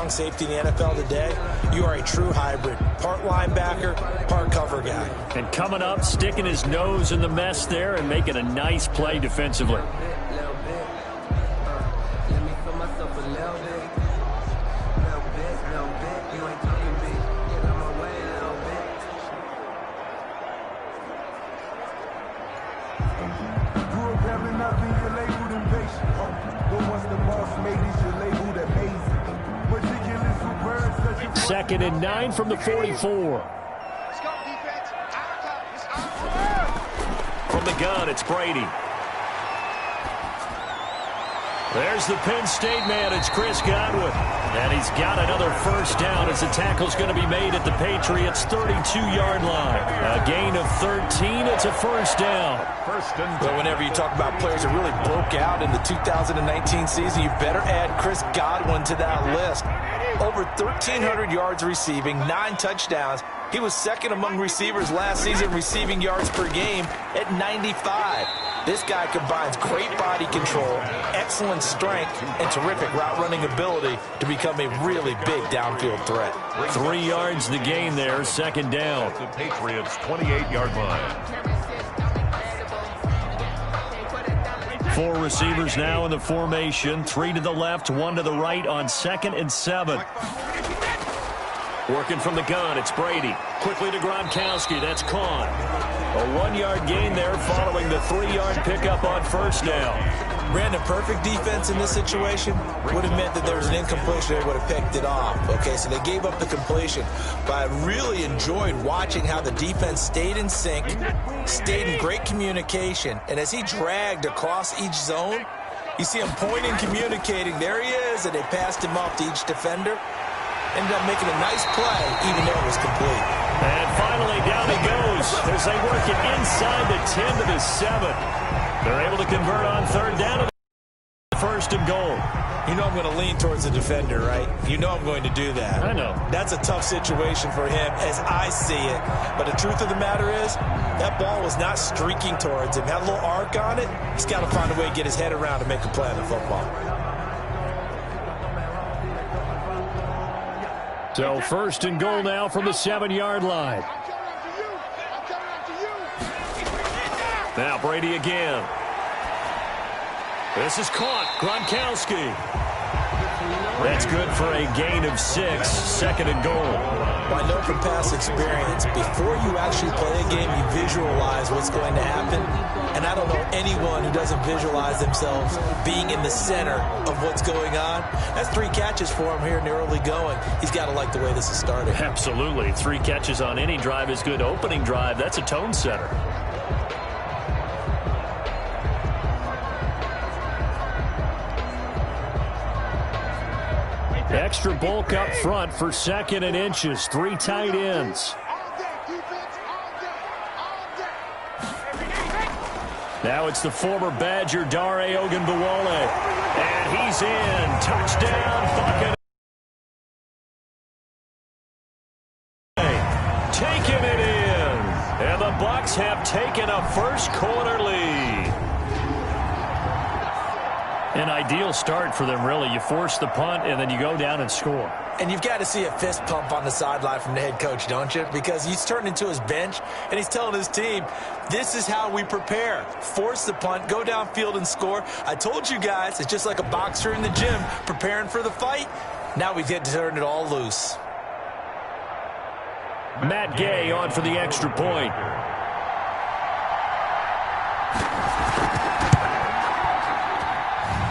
strong safety in the NFL today, you are a true hybrid. Part linebacker, part cover guy. And coming up, sticking his nose in the mess there and making a nice play defensively. Second and 9 from the 44. From the gun, it's Brady. There's the Penn State man. It's Chris Godwin. And he's got another first down as the tackle's going to be made at the Patriots' 32-yard line. A gain of 13. It's a first down. But whenever you talk about players that really broke out in the 2019 season, you better add Chris Godwin to that list. Over 1,300 yards receiving, 9 touchdowns. He was second among receivers last season receiving yards per game at 95. This guy combines great body control, excellent strength, and terrific route running ability to become a really big downfield threat. 3 yards the gain there, second down. The Patriots' 28-yard line. 4 receivers now in the formation. 3 to the left, 1 to the right on 2nd and 7. Working from the gun, it's Brady. Quickly to Gronkowski, that's Kahn. A 1-yard gain there following the 3-yard pickup on first down. Brandon, perfect defense in this situation would have meant that there was an incompletion. They would have picked it off. Okay, so they gave up the completion. But I really enjoyed watching how the defense stayed in sync, stayed in great communication. And as he dragged across each zone, you see him pointing, communicating. There he is, and they passed him off to each defender. Ended up making a nice play, even though it was complete. And finally, down he goes as they work it inside the 10 to the 7. They're able to convert on third down to the first and goal. You know I'm going to lean towards the defender, right? You know I'm going to do that. I know. That's a tough situation for him as I see it. But the truth of the matter is, that ball was not streaking towards him. Had a little arc on it. He's got to find a way to get his head around and make a play on the football. So first and goal now from the 7-yard line. Now Brady again. This is caught. Gronkowski. That's good for a gain of 6. Second and goal. Well, I know from past experience, before you actually play a game, you visualize what's going to happen. And I don't know anyone who doesn't visualize themselves being in the center of what's going on. That's 3 catches for him here in the early going. He's got to like the way this is starting. Absolutely. 3 catches on any drive is good. Opening drive, that's a tone setter. Extra bulk up front for 2nd and inches. 3 tight ends. Now it's the former Badger Dare Ogunbowale. And he's in. Touchdown, Buccaneers. Taking it in. And the Bucs have taken a first quarter lead. An ideal start for them, really. You force the punt, and then you go down and score. And you've got to see a fist pump on the sideline from the head coach, don't you? Because he's turned into his bench, and he's telling his team, this is how we prepare. Force the punt, go downfield and score. I told you guys, it's just like a boxer in the gym preparing for the fight. Now we get to turn it all loose. Matt Gay on for the extra point.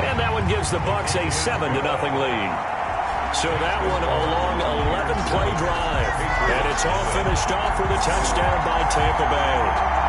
And that one gives the Bucs a 7-0 lead. So that one a long 11-play drive. And it's all finished off with a touchdown by Tampa Bay.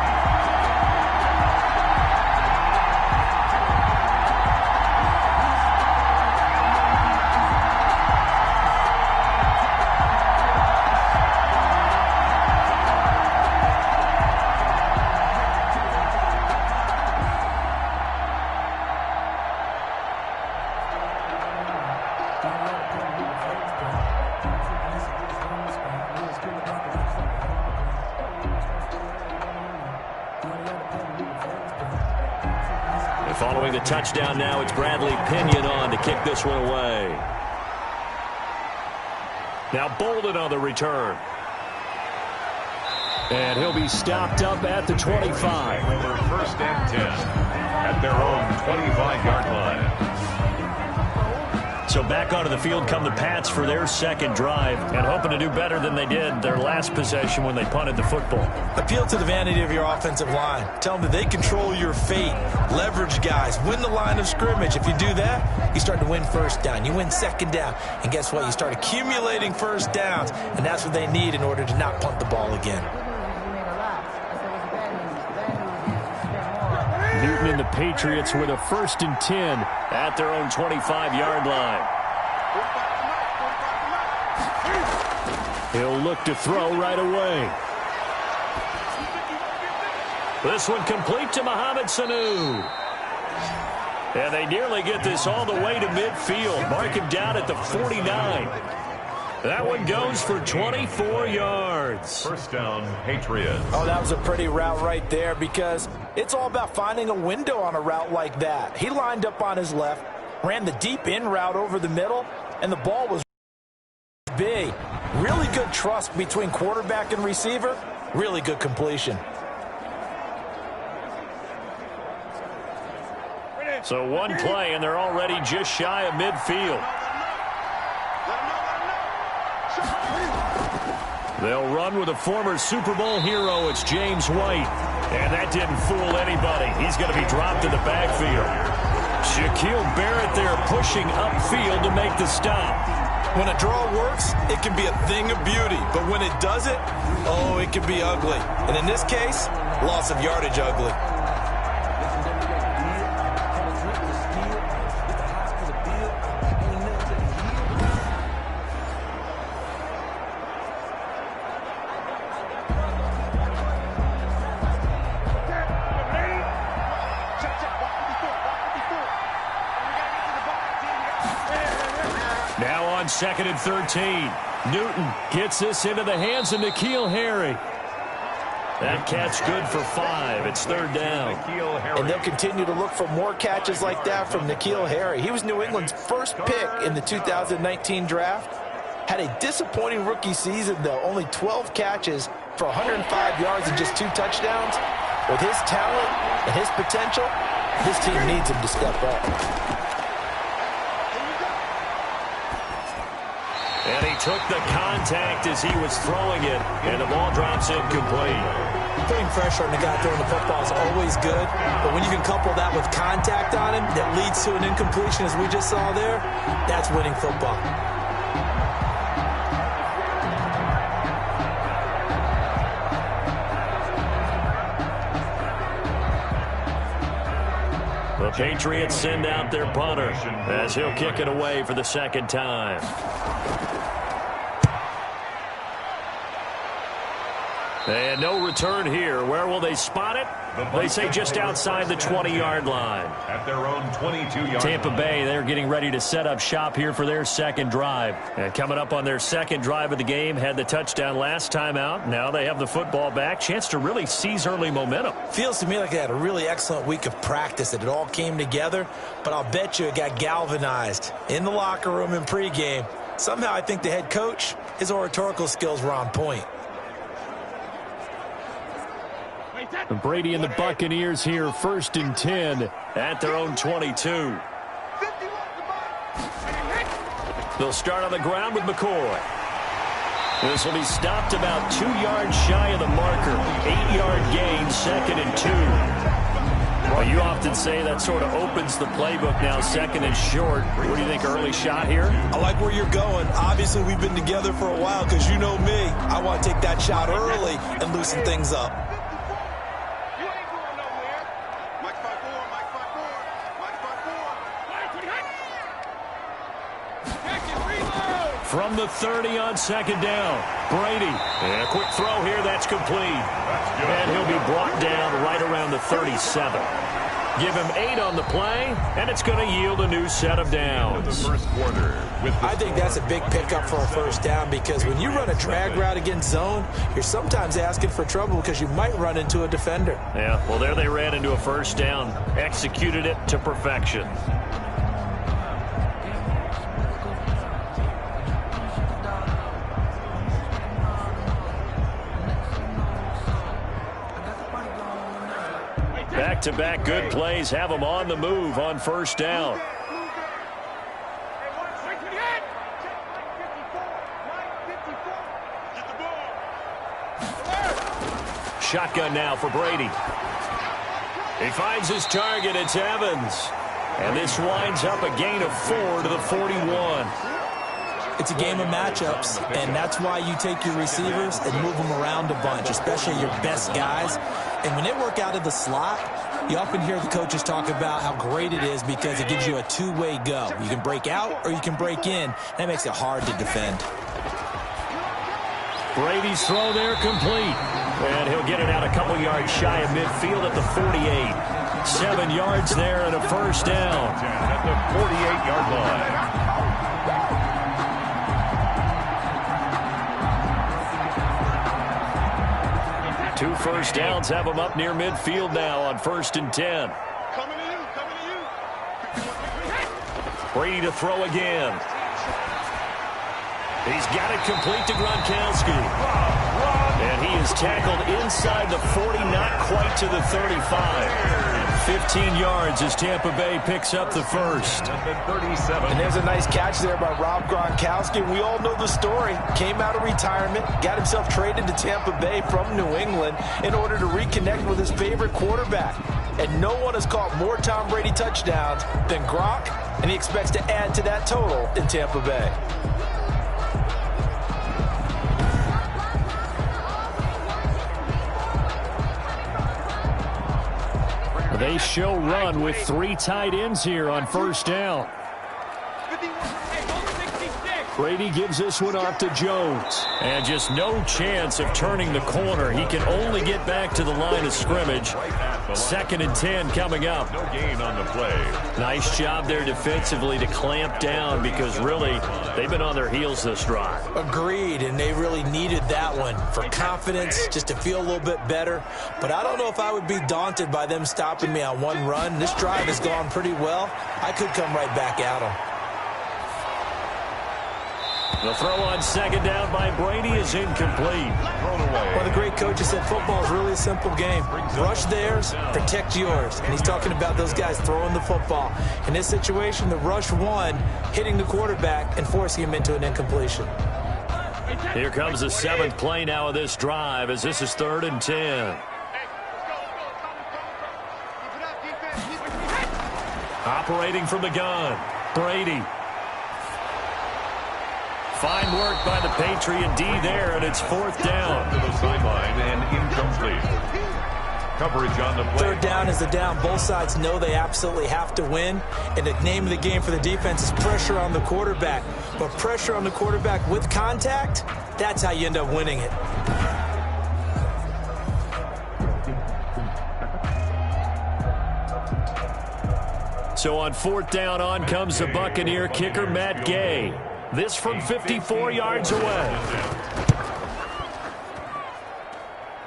Following the touchdown now, it's Bradley Pinion on to kick this one away. Now Bolden on the return. And he'll be stopped up at the 25. For first and 10 at their own 25-yard line. So back onto the field come the Pats for their second drive and hoping to do better than they did their last possession when they punted the football. Appeal to the vanity of your offensive line. Tell them that they control your fate. Leverage guys. Win the line of scrimmage. If you do that, you start to win first down. You win second down. And guess what? You start accumulating first downs. And that's what they need in order to not punt the ball again. Newton and the Patriots with a 1st and 10 at their own 25-yard line. He'll look to throw right away. This one complete to Mohamed Sanu. And they nearly get this all the way to midfield. Mark him down at the 49. That one goes for 24 yards. First down, Patriots. Oh, that was a pretty route right there because it's all about finding a window on a route like that. He lined up on his left, ran the deep in route over the middle, and the ball was big. Really good trust between quarterback and receiver. Really good completion. So one play, and they're already just shy of midfield. They'll run with a former Super Bowl hero. It's James White. And that didn't fool anybody. He's going to be dropped in the backfield. Shaquille Barrett there pushing upfield to make the stop. When a draw works, it can be a thing of beauty. But when it doesn't, oh, it can be ugly. And in this case, loss of yardage ugly. Now on 2nd and 13. Newton gets this into the hands of N'Keal Harry. That catch good for 5. It's 3rd down. And they'll continue to look for more catches like that from N'Keal Harry. He was New England's first pick in the 2019 draft. Had a disappointing rookie season, though. Only 12 catches for 105 yards and just 2 touchdowns. With his talent and his potential, this team needs him to step up. And he took the contact as he was throwing it, and the ball drops incomplete. Putting pressure on the guy throwing the football is always good, but when you can couple that with contact on him that leads to an incompletion, as we just saw there, that's winning football. The Patriots send out their punter as he'll kick it away for the 2nd time. And no return here. Where will they spot it? They say just outside the 20-yard line. At their own 22-yard Tampa line. Bay, they're getting ready to set up shop here for their 2nd drive. And coming up on their 2nd drive of the game, had the touchdown last time out. Now they have the football back. Chance to really seize early momentum. Feels to me like they had a really excellent week of practice, that it all came together, but I'll bet you it got galvanized in the locker room in pregame. Somehow I think the head coach, his oratorical skills were on point. And Brady and the Buccaneers here, 1st and 10 at their own 22. They'll start on the ground with McCoy. This will be stopped about 2 yards shy of the marker. 8-yard gain, 2nd and 2. Well, you often say that sort of opens the playbook now, 2nd and short. What do you think, early shot here? I like where you're going. Obviously, we've been together for a while because you know me. I want to take that shot early and loosen things up. From the 30 on 2nd down, Brady. And a quick throw here, that's complete. And he'll be brought down right around the 37. Give him 8 on the play, and it's going to yield a new set of downs. The first quarter I think that's a big pickup for a 1st down, because when you run a drag route against zone, you're sometimes asking for trouble because you might run into a defender. Yeah, well, there they ran into a 1st down. Executed it to perfection. Back-to-back good plays have them on the move on first down. Shotgun now for Brady. He finds his target. It's Evans. And this winds up a gain of 4 to the 41. It's a game of matchups, and that's why you take your receivers and move them around a bunch, especially your best guys. And when they work out of the slot, you often hear the coaches talk about how great it is because it gives you a two-way go. You can break out or you can break in. That makes it hard to defend. Brady's throw there complete. And he'll get it out a couple yards shy of midfield at the 48. 7 yards there and a first down. At the 48-yard line. Two first downs have them up near midfield now on 1st and 10. Brady to throw again. He's got it complete to Gronkowski. And he is tackled inside the 40, not quite to the 35. 15 yards as Tampa Bay picks up the first. And there's a nice catch there by Rob Gronkowski. We all know the story. Came out of retirement, got himself traded to Tampa Bay from New England in order to reconnect with his favorite quarterback. And no one has caught more Tom Brady touchdowns than Gronk, and he expects to add to that total in Tampa Bay. They show run with 3 tight ends here on first down. Brady gives this one off to Jones. And just no chance of turning the corner. He can only get back to the line of scrimmage. 2nd and 10 coming up. No gain on the play. Nice job there defensively to clamp down because really they've been on their heels this drive. Agreed, and they really needed that one for confidence, just to feel a little bit better. But I don't know if I would be daunted by them stopping me on one run. This drive has gone pretty well. I could come right back at them. The throw on 2nd down by Brady is incomplete. Well, the great coach has said football is really a simple game. Rush theirs, protect yours. And he's talking about those guys throwing the football. In this situation, the rush one, hitting the quarterback and forcing him into an incompletion. Here comes the 7th play now of this drive as this is 3rd and 10. Operating from the gun, Brady. Fine work by the Patriot D there, and it's 4th down. To the sideline and incomplete. Coverage on the play. 3rd down is the down. Both sides know they absolutely have to win. And the name of the game for the defense is pressure on the quarterback. But pressure on the quarterback with contact, that's how you end up winning it. So on 4th down, on comes the Buccaneer kicker, Matt Gay. This from 54 yards away.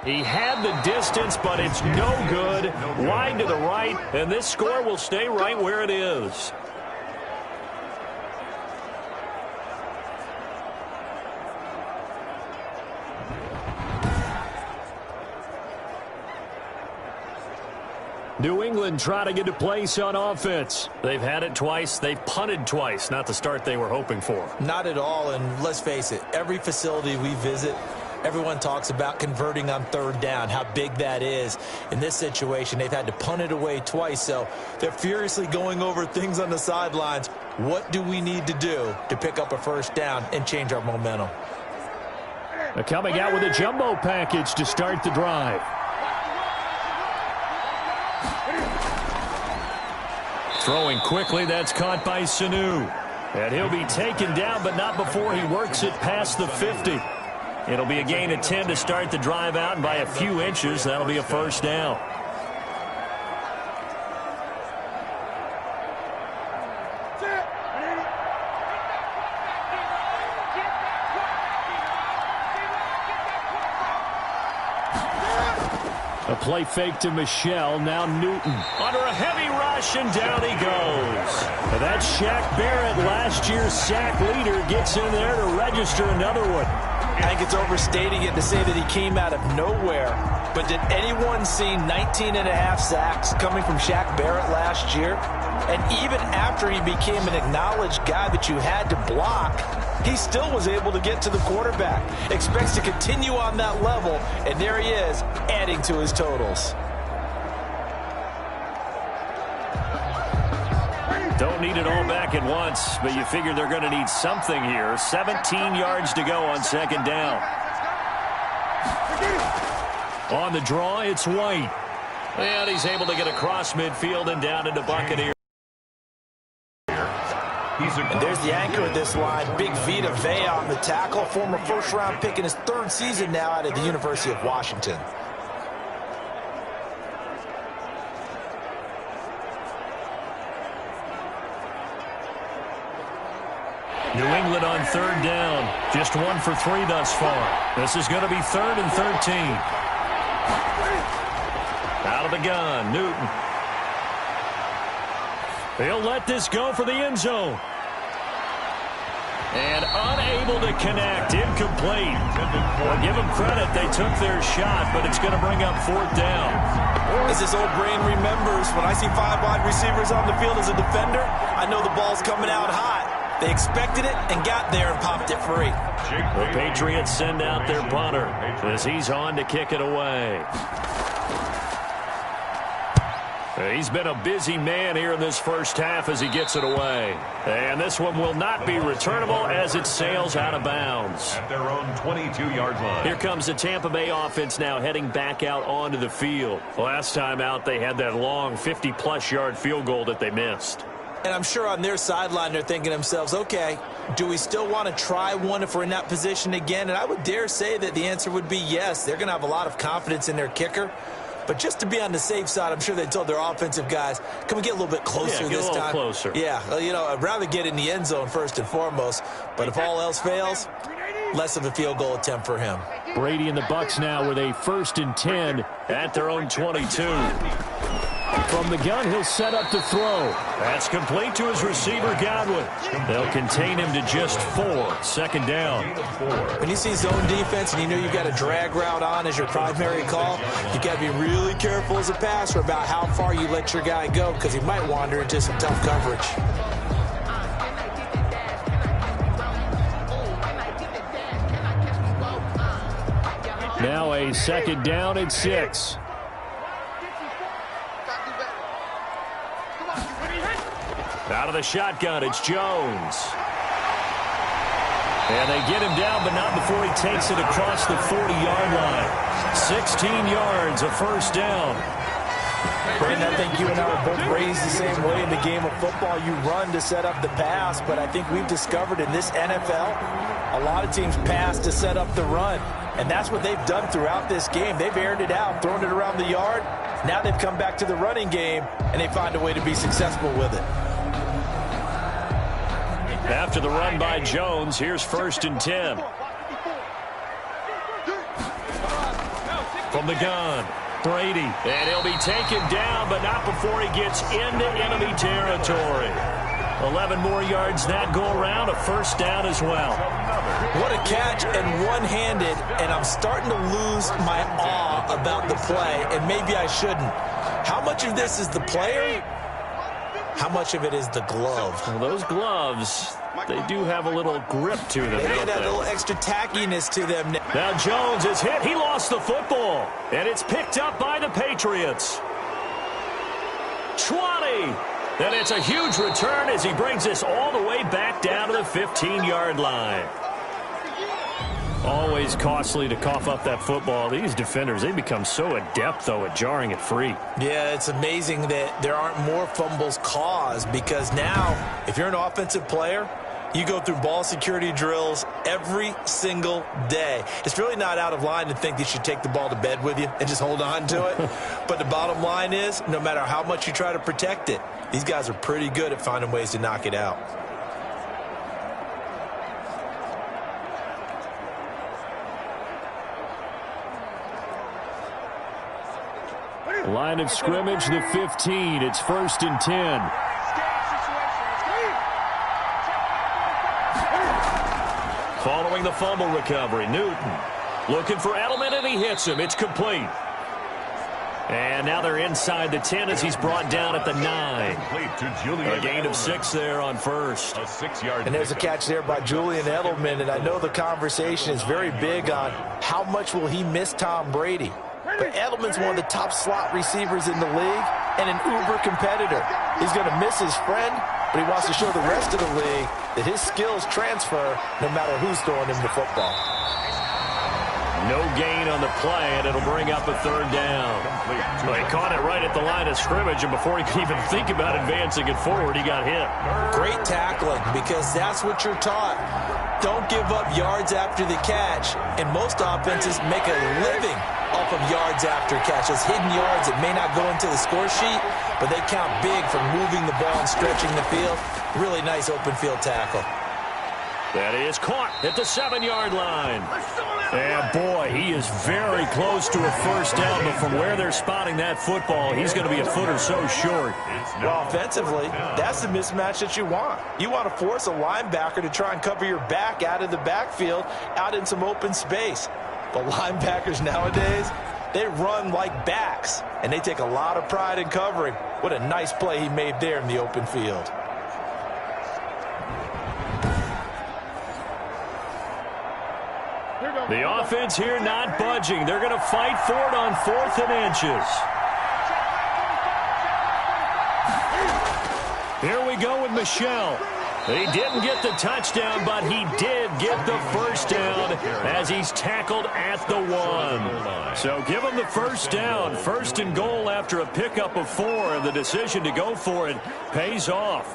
He had the distance, but it's no good. Wide to the right, and this score will stay right where it is. New England trying to get a place on offense. They've had it twice. They've punted twice. Not the start they were hoping for. Not at all, and let's face it, every facility we visit, everyone talks about converting on 3rd down, how big that is. In this situation, they've had to punt it away twice, so they're furiously going over things on the sidelines. What do we need to do to pick up a 1st down and change our momentum? They're coming out with a jumbo package to start the drive. Throwing quickly, that's caught by Sanu. And he'll be taken down, but not before he works it past the 50. It'll be a gain of 10 to start the drive out, and by a few inches, that'll be a 1st down. A play fake to Michelle, now Newton. Under a heavy rush, and down he goes. And that's Shaq Barrett, last year's sack leader, gets in there to register another one. I think it's overstating it to say that he came out of nowhere. But did anyone see 19 and a half sacks coming from Shaq Barrett last year? And even after he became an acknowledged guy that you had to block, he still was able to get to the quarterback. Expects to continue on that level, and there he is, adding to his totals. Don't need it all back at once, but you figure they're going to need something here. 17 yards to go on second down. On the draw, it's White. And he's able to get across midfield and down into Buccaneers. And there's the anchor of this line, Big Vita Vea on the tackle, former first-round pick in his third season now out of the University of Washington. New England on third down. Just 1 for 3 thus far. This is going to be 3rd and 13. Out of the gun, Newton. He'll let this go for the end zone. And unable to connect, incomplete. Well, give them credit, they took their shot, but it's going to bring up 4th down. As his old brain remembers, when I see 5 wide receivers on the field as a defender, I know the ball's coming out hot. They expected it and got there and popped it free. The Patriots send out their punter as he's on to kick it away. He's been a busy man here in this first half as he gets it away. And this one will not be returnable as it sails out of bounds. At their own 22-yard line. Here comes the Tampa Bay offense now heading back out onto the field. Last time out, they had that long 50-plus yard field goal that they missed. And I'm sure on their sideline they're thinking to themselves, okay, do we still want to try one if we're in that position again? And I would dare say that the answer would be yes. They're going to have a lot of confidence in their kicker. But just to be on the safe side, I'm sure they told their offensive guys, can we get a little bit closer this time? Get a little closer. Yeah, well, you know, I'd rather get in the end zone first and foremost. But if all else fails, less of a field goal attempt for him. Brady and the Bucs now with a 1st and 10 at their own 22. From the gun, he'll set up to throw. That's complete to his receiver, Godwin. They'll contain him to just 4. 2nd down. When you see zone defense and you know you've got a drag route on as your primary call, you've got to be really careful as a passer about how far you let your guy go because he might wander into some tough coverage. Now a 2nd down and 6. Out of the shotgun, it's Jones. And they get him down, but not before he takes it across the 40-yard line. 16 yards, a 1st down. Brandon, I think you and I were both raised the same way in the game of football. You run to set up the pass, but I think we've discovered in this NFL, a lot of teams pass to set up the run. And that's what they've done throughout this game. They've aired it out, thrown it around the yard. Now they've come back to the running game, and they find a way to be successful with it. After the run by Jones, here's 1st and 10. From the gun, Brady. And he'll be taken down, but not before he gets into enemy territory. 11 more yards that go around, a 1st down as well. What a catch and one-handed, and I'm starting to lose my awe about the play, and maybe I shouldn't. How much of this is the player? How much of it is the glove? Well, those gloves, they do have a little grip to them. They had a little extra tackiness to them. Now Jones is hit. He lost the football, and it's picked up by the Patriots. 20. And it's a huge return as he brings this all the way back down to the 15-yard line. Always costly to cough up that football. These defenders, they become so adept, though, at jarring it free. Yeah, it's amazing that there aren't more fumbles caused because now, if you're an offensive player, you go through ball security drills every single day. It's really not out of line to think that you should take the ball to bed with you and just hold on to it. But the bottom line is, no matter how much you try to protect it, these guys are pretty good at finding ways to knock it out. Line of scrimmage, the 15. It's 1st and 10. Following the fumble recovery, Newton looking for Edelman, and he hits him. It's complete. And now they're inside the 10 as he's brought down at the 9. A gain of 6 there on first. A 6-yard. And there's a catch there by Julian Edelman, and I know the conversation is very big on how much will he miss Tom Brady. But Edelman's one of the top slot receivers in the league and an uber competitor. He's going to miss his friend, but he wants to show the rest of the league that his skills transfer no matter who's throwing him the football. No gain on the play, and it'll bring up a 3rd down. Well, he caught it right at the line of scrimmage, and before he could even think about advancing it forward, he got hit. Great tackling, because that's what you're taught. Don't give up yards after the catch, and most offenses make a living off of yards after catch. Those hidden yards that may not go into the score sheet, but they count big for moving the ball and stretching the field. Really nice open field tackle. That is caught at the 7-yard line. And boy, he is very close to a first down, but from where they're spotting that football, he's going to be a foot or so short. Well, offensively, that's the mismatch that you want. You want to force a linebacker to try and cover your back out of the backfield, out in some open space. But linebackers nowadays, they run like backs, and they take a lot of pride in covering. What a nice play he made there in the open field. The offense here not budging. They're going to fight for it on 4th and inches. Here we go with Michel. He didn't get the touchdown, but he did get the first down as he's tackled at the 1. So give him the first down. 1st and goal after a pickup of 4, and the decision to go for it pays off.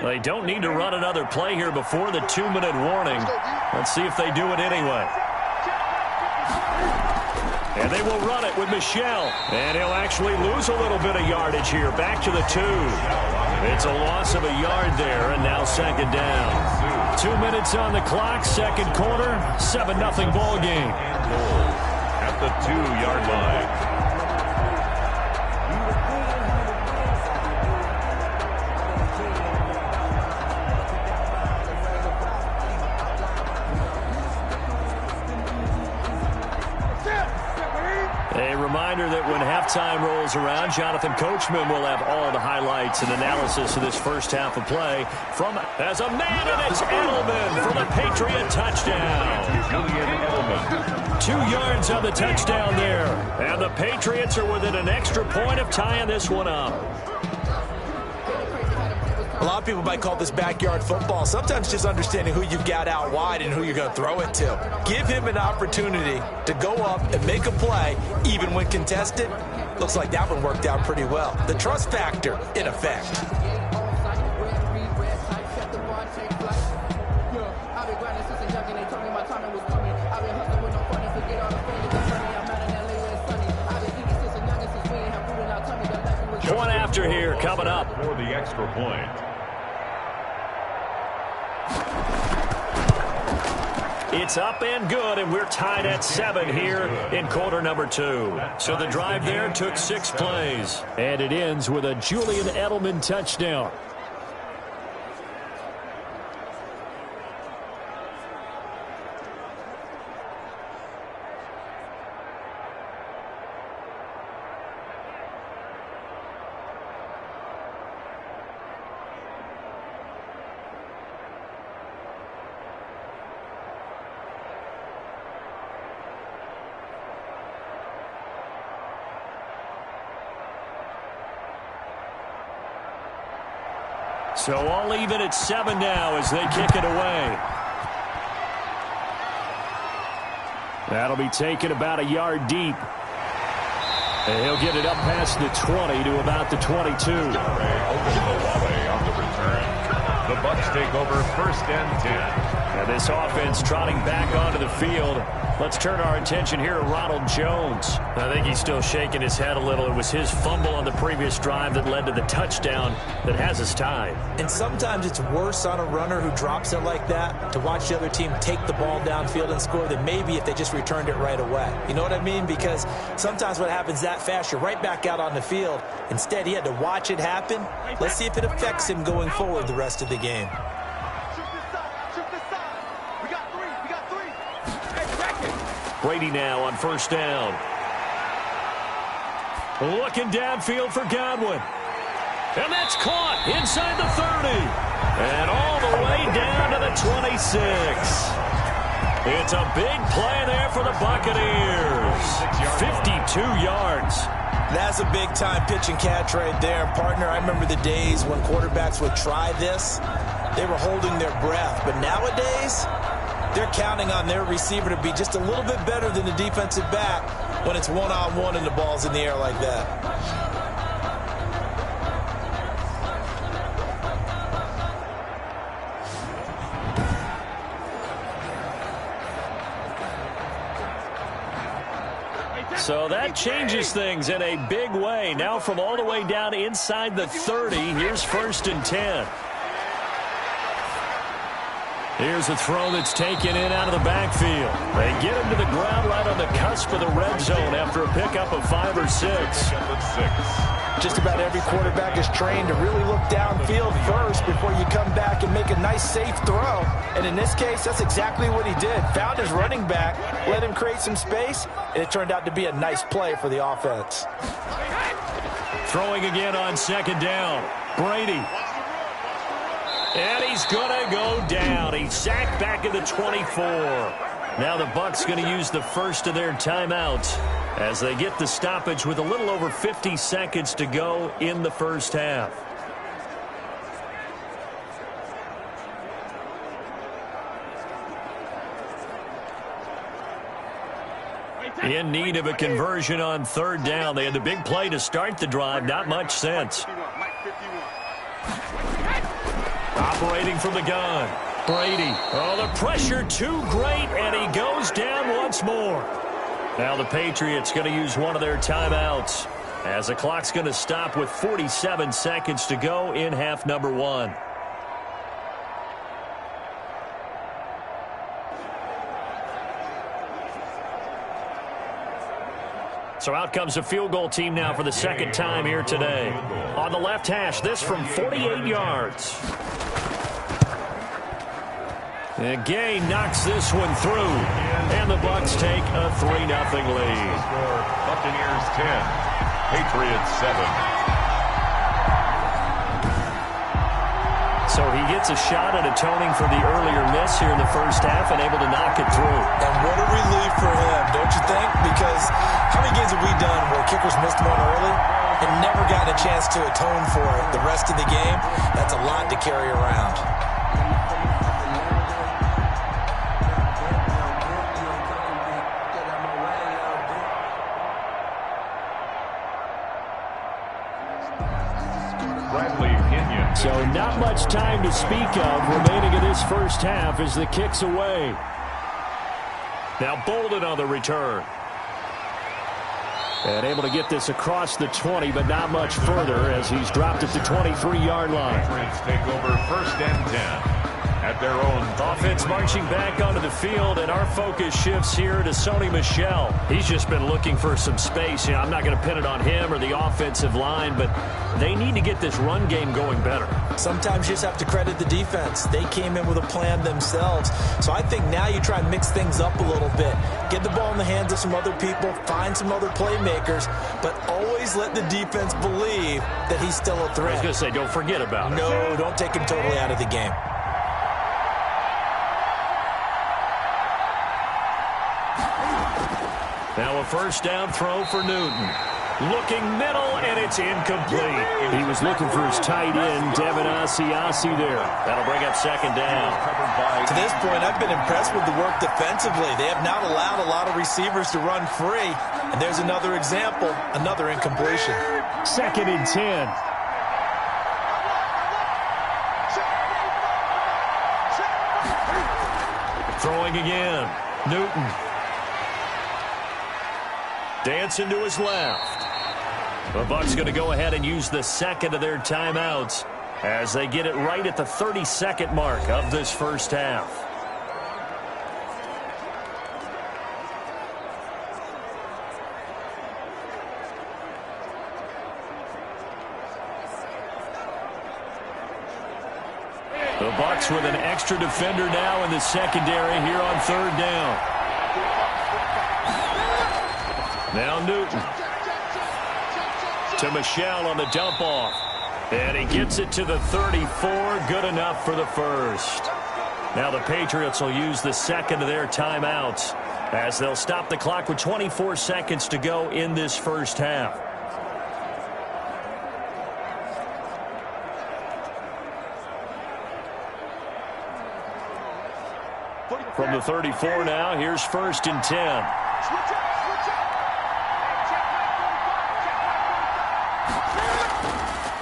They don't need to run another play here before the 2-minute warning. Let's see if they do it anyway. And they will run it with Michel. And he'll actually lose a little bit of yardage here. Back to the 2. It's a loss of a yard there, and now 2nd down. 2 minutes on the clock, 2nd quarter, 7-0 ball game. At the 2-yard line. A reminder that when halftime rolls around, Jonathan Coachman will have all the highlights and analysis of this first half of play from as a man, and it's Edelman for the Patriot touchdown. 2 yards on the touchdown there, and the Patriots are within an extra point of tying this one up. A lot of people might call this backyard football. Sometimes just understanding who you've got out wide and who you're going to throw it to. Give him an opportunity to go up and make a play, even when contested. Looks like that one worked out pretty well. The trust factor in effect. Point after here coming up. For the extra point. It's up and good, and we're tied at 7 here in quarter number 2. So the drive there took 6 plays. And it ends with a Julian Edelman touchdown. So all even at 7 now as they kick it away. That'll be taken about a yard deep. And he'll get it up past the 20 to about the 22. On the return. The Bucs take over 1st and 10. And this offense trotting back onto the field. Let's turn our attention here to Ronald Jones. I think he's still shaking his head a little. It was his fumble on the previous drive that led to the touchdown that has us tied. And sometimes it's worse on a runner who drops it like that to watch the other team take the ball downfield and score than maybe if they just returned it right away. You know what I mean? Because sometimes what happens that fast, you're right back out on the field. Instead, he had to watch it happen. Let's see if it affects him going forward the rest of the game. Brady now on first down. Looking downfield for Godwin. And that's caught inside the 30. And all the way down to the 26. It's a big play there for the Buccaneers. 52 yards. That's a big-time pitch and catch right there. Partner, I remember the days when quarterbacks would try this. They were holding their breath. But nowadays, they're counting on their receiver to be just a little bit better than the defensive back when it's one-on-one and the ball's in the air like that. So that changes things in a big way. Now from all the way down inside the 30, here's 1st and 10. Here's a throw that's taken in out of the backfield. They get him to the ground right on the cusp of the red zone after a pickup of 5 or 6. Just about every quarterback is trained to really look downfield first before you come back and make a nice, safe throw. And in this case, that's exactly what he did. Found his running back, let him create some space, and it turned out to be a nice play for the offense. Throwing again on 2nd down. Brady. And he's going to go down. He's sacked back at the 24. Now the Bucs going to use the first of their timeouts as they get the stoppage with a little over 50 seconds to go in the first half. In need of a conversion on 3rd down. They had the big play to start the drive. Not much sense. Operating from the gun. Brady. Oh, the pressure too great, and he goes down once more. Now the Patriots going to use one of their timeouts as the clock's going to stop with 47 seconds to go in half number 1. So out comes a field goal team now for the 2nd time here today. On the left hash, this from 48 yards. And Gay knocks this one through. And the Bucs take a 3-0 lead. Score Buccaneers 10, Patriots 7. So he gets a shot at atoning for the earlier miss here in the first half and able to knock it through. And what a relief for him, don't you think? Because how many games have we done where kickers missed one early and never gotten a chance to atone for it the rest of the game? That's a lot to carry around. So not much time to speak of remaining in this first half as the kick's away. Now Bolden on the return. And able to get this across the 20, but not much further as he's dropped at the 23-yard line. Patriots take over 1st and 10 at their own. Offense marching back onto the field, and our focus shifts here to Sony Michel. He's just been looking for some space. You know, I'm not going to pin it on him or the offensive line, but they need to get this run game going better. Sometimes you just have to credit the defense. They came in with a plan themselves. So I think now you try and mix things up a little bit. Get the ball in the hands of some other people, find some other playmakers, but always let the defense believe that he's still a threat. I was going to say, don't forget about it. No, don't take him totally out of the game. Now a 1st down throw for Newton. Looking middle, and it's incomplete. He was looking for his tight end, Devin Asiasi there. That'll bring up 2nd down. To this point, I've been impressed with the work defensively. They have not allowed a lot of receivers to run free. And there's another example, another incompletion. 2nd and 10. Throwing again. Newton. Dancing to his left. The Bucs going to go ahead and use the 2nd of their timeouts as they get it right at the 30-second mark of this first half. The Bucs with an extra defender now in the secondary here on 3rd down. Now Newton. To Michelle on the dump off. And he gets it to the 34. Good enough for the first. Now the Patriots will use the second of their timeouts as they'll stop the clock with 24 seconds to go in this first half. From the 34 now, here's 1st and 10.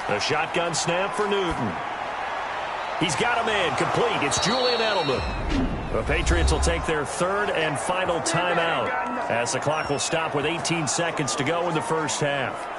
A shotgun snap for Newton. He's got a man complete. It's Julian Edelman. The Patriots will take their 3rd and final timeout as the clock will stop with 18 seconds to go in the first half.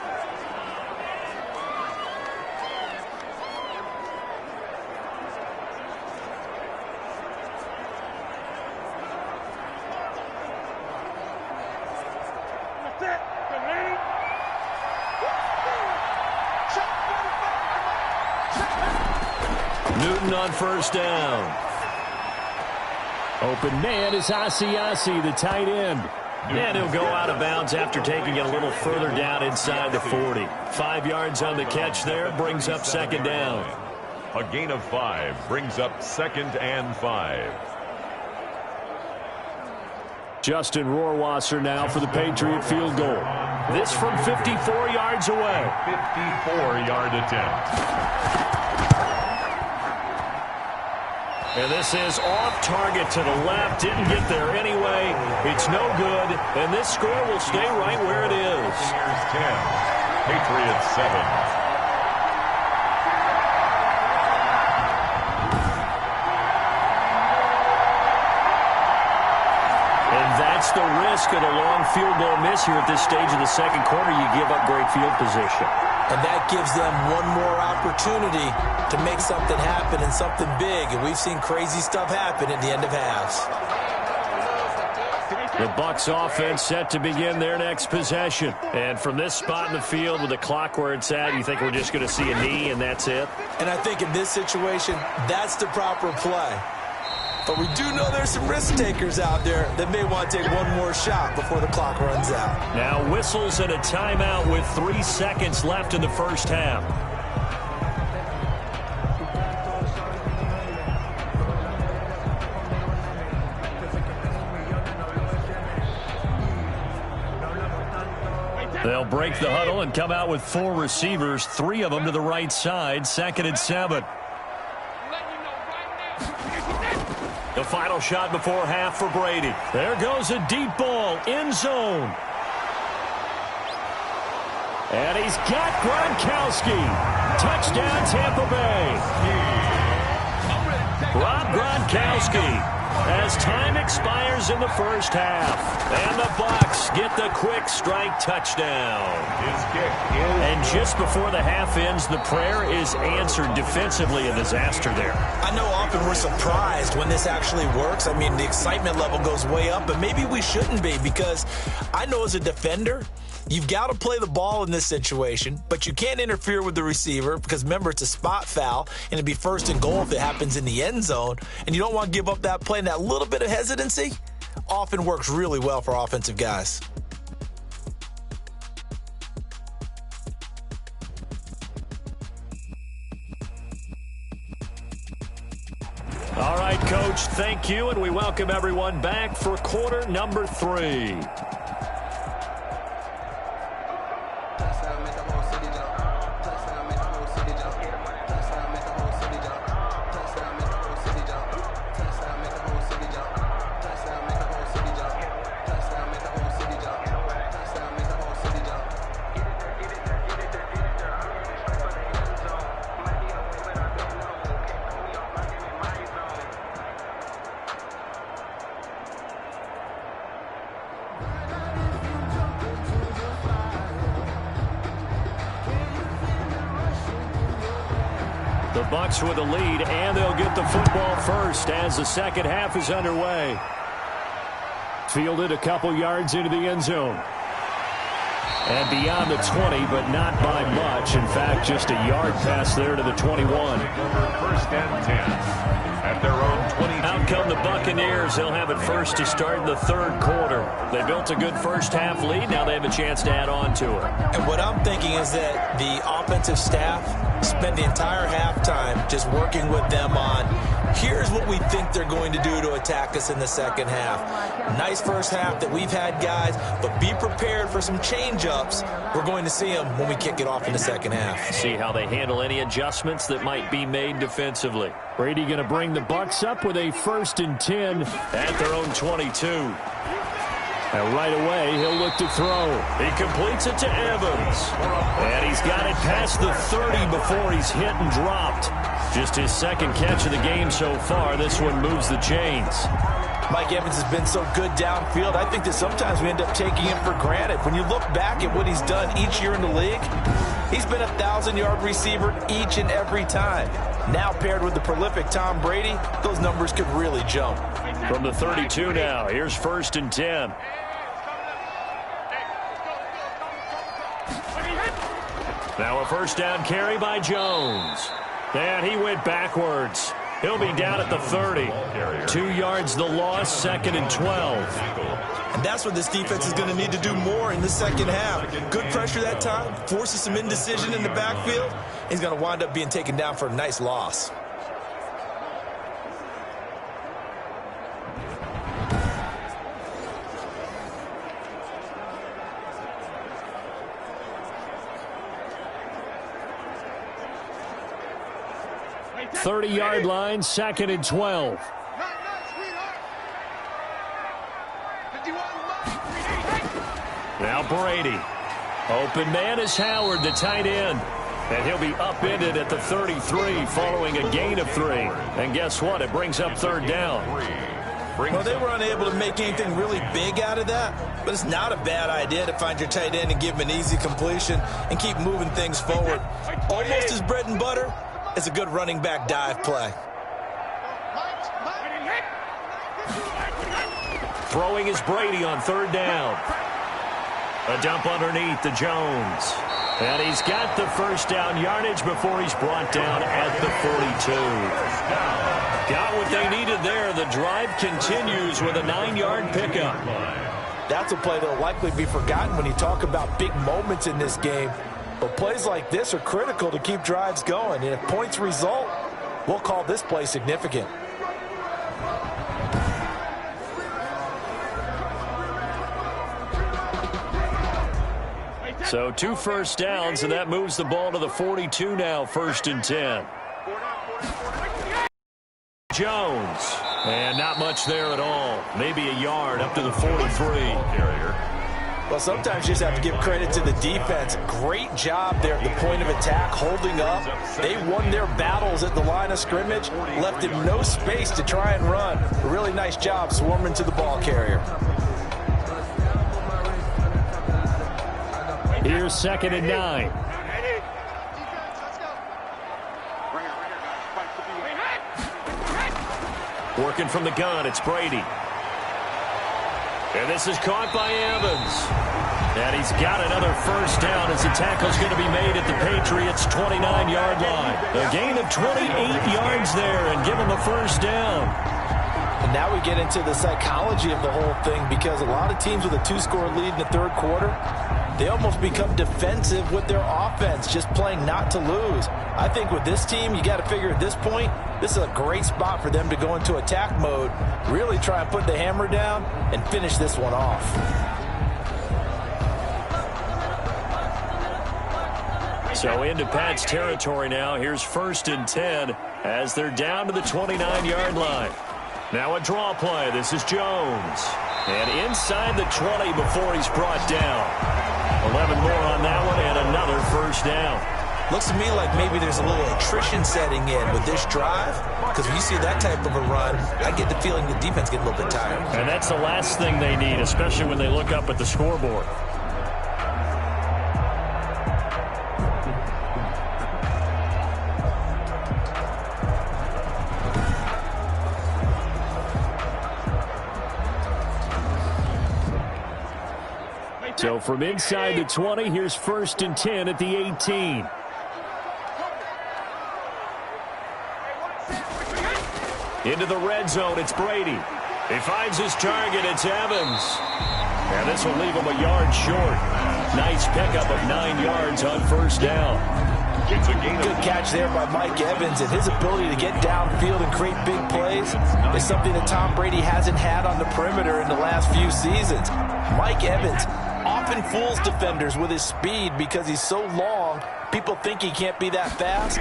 Newton on 1st down. Open man is Asiasi, the tight end. And he'll go out of bounds after taking it a little further down inside the 40. 5 yards on the catch there, brings up 2nd down. A gain of 5 brings up 2nd and 5. Justin Rohrwasser now for the Patriot field goal. This from 54 yards away. 54-yard attempt. And this is off target to the left. Didn't get there anyway. It's no good. And this score will stay right where it is. Here's 10. Patriots 7. That's the risk of the long field goal miss here at this stage of the second quarter. You give up great field position. And that gives them one more opportunity to make something happen and something big. And we've seen crazy stuff happen at the end of halves. The Bucs offense set to begin their next possession. And from this spot in the field with the clock where it's at, you think we're just going to see a knee and that's it? And I think in this situation, that's the proper play. But we do know there's some risk takers out there that may want to take one more shot before the clock runs out. Now whistles and a timeout with 3 seconds left in the first half. They'll break the huddle and come out with 4 receivers, 3 of them to the right side, 2nd and 7. The final shot before half for Brady. There goes a deep ball, end zone. And he's got Gronkowski. Touchdown, Tampa Bay. Rob Gronkowski as time expires in the first half. And the Bucs get the quick strike touchdown. His kick is... And just before the half ends, the prayer is answered. Defensively, a disaster there. I know often we're surprised when this actually works. I mean, the excitement level goes way up, but maybe we shouldn't be, because I know as a defender, you've got to play the ball in this situation, but you can't interfere with the receiver because, remember, it's a spot foul, and it'd be 1st and goal if it happens in the end zone, and you don't want to give up that play. And that little bit of hesitancy often works really well for offensive guys. All right, Coach, thank you, and we welcome everyone back for quarter number 3. The Bucs with a lead, and they'll get the football first as the second half is underway. Fielded a couple yards into the end zone. And beyond the 20, but not by much. In fact, just a yard pass there to the 21. 1st and 10 at their own 22. Out come the Buccaneers. They'll have it first to start in the third quarter. They built a good first-half lead. Now they have a chance to add on to it. And what I'm thinking is that the offensive staff spent the entire halftime just working with them on, here's what we think they're going to do to attack us in the second half. Nice first half that we've had, guys, but be prepared for some change-ups. We're going to see them when we kick it off in the second half. See how they handle any adjustments that might be made defensively. Brady going to bring the Bucs up with a 1st and 10 at their own 22. And right away, he'll look to throw. He completes it to Evans. And he's got it past the 30 before he's hit and dropped. Just his second catch of the game so far. This one moves the chains. Mike Evans has been so good downfield. I think that sometimes we end up taking him for granted. When you look back at what he's done each year in the league, he's been a 1,000-yard receiver each and every time. Now paired with the prolific Tom Brady, those numbers could really jump. From the 32 now, here's 1st and 10. Now a first down carry by Jones. And he went backwards. He'll be down at the 30. 2 yards the loss, 2nd and 12. And that's what this defense is going to need to do more in the second half. Good pressure that time, forces some indecision in the backfield. He's going to wind up being taken down for a nice loss. Thirty-yard line, 2nd and 12. Now Brady. Open man is Howard, the tight end. And he'll be upended at the 33 following a gain of 3. And guess what? It brings up 3rd down. Well, they were unable to make anything really big out of that, but it's not a bad idea to find your tight end and give him an easy completion and keep moving things forward. Almost his bread and butter. It's a good running back dive play. Throwing is Brady on 3rd down. A dump underneath to Jones. And he's got the first down yardage before he's brought down at the 42. Got what they needed there. The drive continues with a 9-yard pickup. That's a play that will likely be forgotten when you talk about big moments in this game. But plays like this are critical to keep drives going. And if points result, we'll call this play significant. So 2 first downs, and that moves the ball to the 42 now, 1st and 10. Jones. And not much there at all. Maybe a yard up to the 43. Well, sometimes you just have to give credit to the defense. Great job there at the point of attack, holding up. They won their battles at the line of scrimmage, left him no space to try and run. A really nice job swarming to the ball carrier. Here's 2nd and 9. Working from the gun, it's Brady. And this is caught by Evans. And he's got another first down as the tackle's going to be made at the Patriots' 29-yard line. A gain of 28 yards there and give him a first down. And now we get into the psychology of the whole thing, because a lot of teams with a 2-score lead in the third quarter, they almost become defensive with their offense, just playing not to lose. I think with this team, you got to figure at this point, this is a great spot for them to go into attack mode, really try and put the hammer down and finish this one off. So into Pat's territory now. Here's 1st and 10 as they're down to the 29-yard line. Now a draw play. This is Jones. And inside the 20 before he's brought down. 11 more on that one and another first down. Looks to me like maybe there's a little attrition setting in with this drive, because when you see that type of a run, I get the feeling the defense gets a little bit tired. And that's the last thing they need, especially when they look up at the scoreboard. So from inside the 20, here's 1st and 10 at the 18. Into the red zone, it's Brady. He finds his target, it's Evans. And this will leave him a yard short. Nice pickup of 9 yards on first down. It's a gain. Good catch there by Mike Evans, and his ability to get downfield and create big plays is something that Tom Brady hasn't had on the perimeter in the last few seasons. Mike Evans often fools defenders with his speed because he's so long. People think he can't be that fast,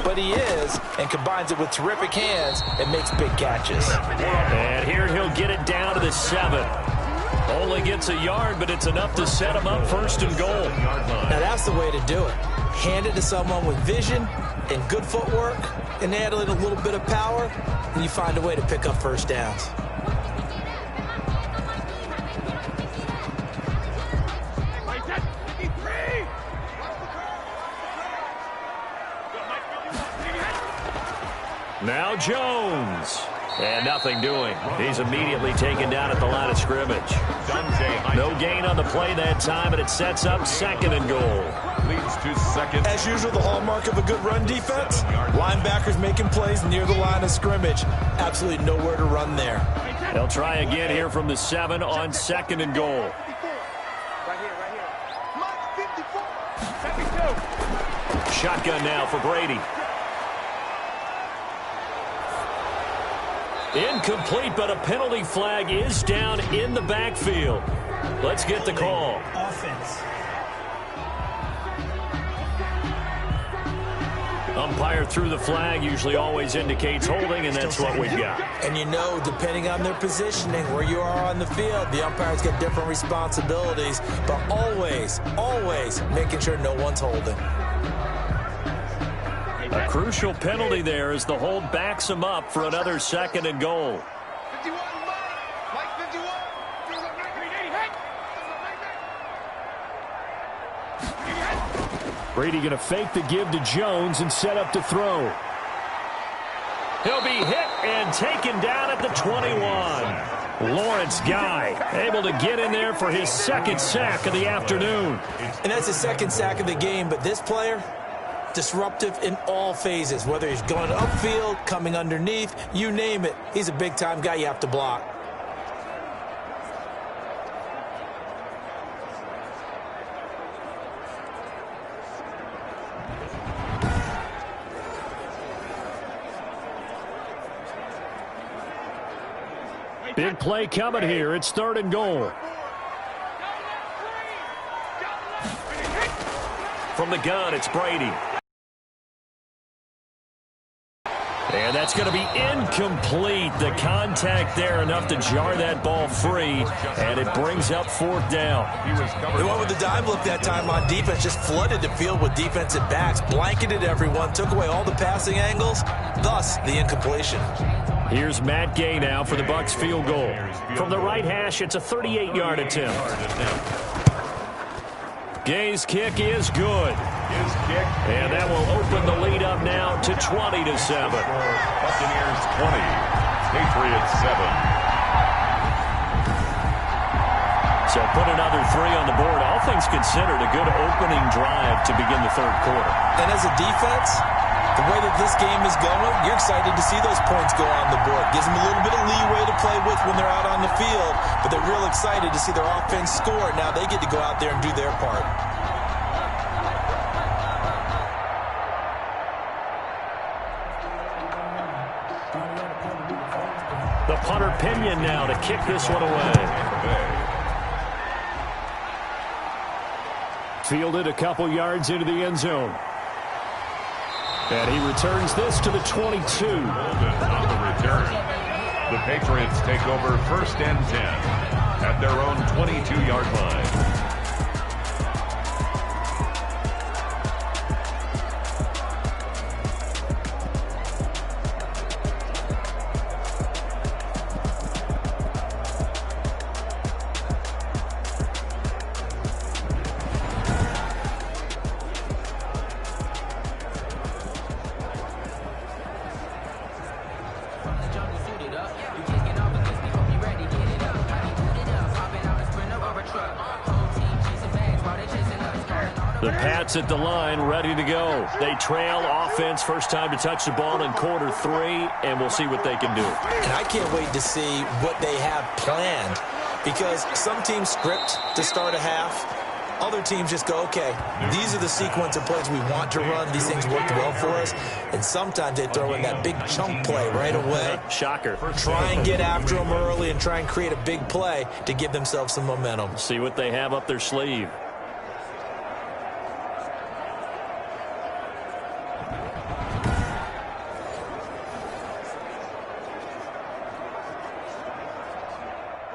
but he is, and combines it with terrific hands and makes big catches. And here he'll get it down to the 7. Only gets a yard, but it's enough to set him up first and goal. Now that's the way to do it. Hand it to someone with vision and good footwork, and add in a little bit of power, and you find a way to pick up first downs. Now Jones. And nothing doing. He's immediately taken down at the line of scrimmage. No gain on the play that time, and it sets up second and goal. Leads to second. As usual, the hallmark of a good run defense, linebackers making plays near the line of scrimmage. Absolutely nowhere to run there. They'll try again here from the 7 on second and goal. Shotgun now for Brady. Incomplete, but a penalty flag is down in the backfield. Let's get the call. Offense. Umpire threw the flag, usually always indicates holding, and that's what we've got. And you know, depending on their positioning, where you are on the field, the umpires get different responsibilities, but always making sure no one's holding. A crucial penalty there as the hold backs him up for another second and goal. 51, Mike 51. Brady going to fake the give to Jones and set up to throw. He'll be hit and taken down at the 21. Lawrence Guy able to get in there for his second sack of the afternoon. And that's the second sack of the game, but this player, disruptive in all phases, whether he's going upfield, coming underneath, you name it. He's a big-time guy you have to block. Big play coming here. It's third and goal. From the gun, it's Brady. And that's going to be incomplete. The contact there enough to jar that ball free, and it brings up fourth down. They went with the dive look that time on defense, just flooded the field with defensive backs, blanketed everyone, took away all the passing angles, thus the incompletion. Here's Matt Gay now for the Bucs field goal. From the right hash, it's a 38-yard attempt. Gay's kick is good. And that will open the lead up now to 20-7. Buccaneers 20, Patriots 7. So put another 3 on the board. All things considered, a good opening drive to begin the third quarter. And as a defense, the way that this game is going, you're excited to see those points go on the board. Gives them a little bit of leeway to play with when they're out on the field, but they're real excited to see their offense score. Now they get to go out there and do their part. The punter Pinion now to kick this one away. Fielded a couple yards into the end zone. And he returns this to the 22. On the return, the Patriots take over first and 10 at their own 22-yard line. You kicking off against me, hope you ready, get it up. How you boot it up, popping out and sprint over truck. The Pats at the line, ready to go. They trail offense, first time to touch the ball in quarter 3, and we'll see what they can do. And I can't wait to see what they have planned, because some teams script to start a half. Other teams just go, okay, these are the sequence of plays we want to run. These things worked well for us. And sometimes they throw in that big chunk play right away. Shocker. Try and get after them early and try and create a big play to give themselves some momentum. See what they have up their sleeve.